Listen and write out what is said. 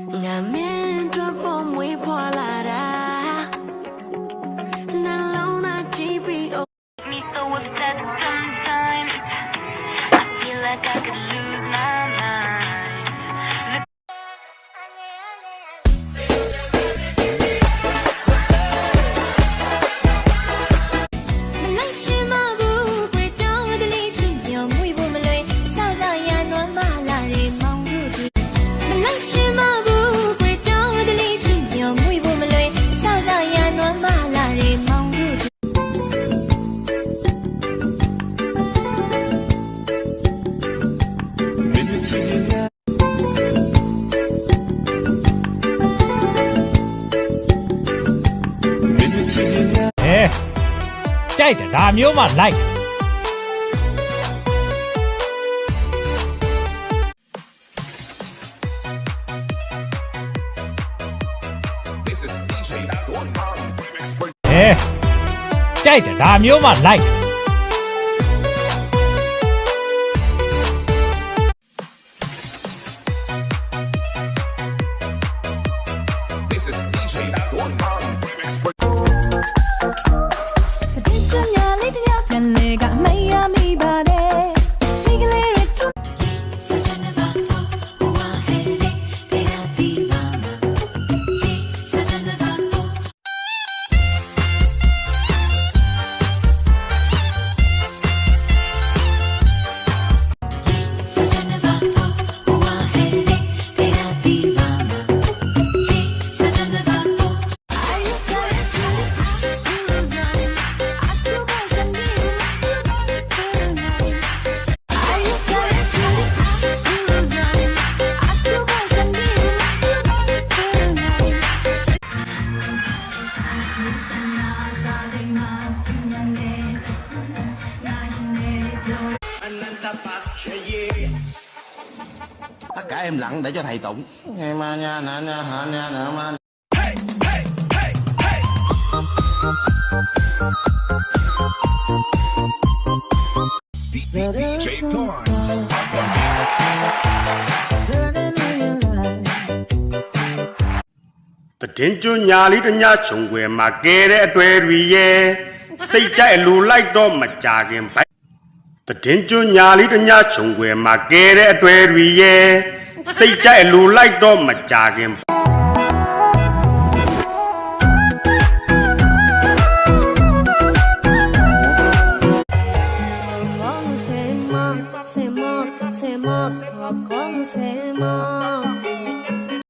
Ngamen dropo mui polara Nalona jibri me so upset sometimes I feel like I could lose my mindကြိုက်တယ်ဒါမျိုးမှလိုက် This is DJ One Man Remix. ကြိုက်တယ်ဒါမျိုးမှလိုက် This is DJ One Man Remix. tất cả em lặng để cho thầy tụng em nha nè nè hả nè nè mà DJ Thorns. တည်င်းကျွညာလေးတညချုံွယ်မှာကဲတဲ့အတွေ့တွေရဲ့စိတ်ကြိုက်လူလိုက်တော့မကြခင်ဘိုက်တည်င်းကျွညာလေးတညချုံွယ်မှာကဲတဲ့အတွေ့တွေရဲ့စိတ်ကြိုက်လူလိုက်တော့မကြခင်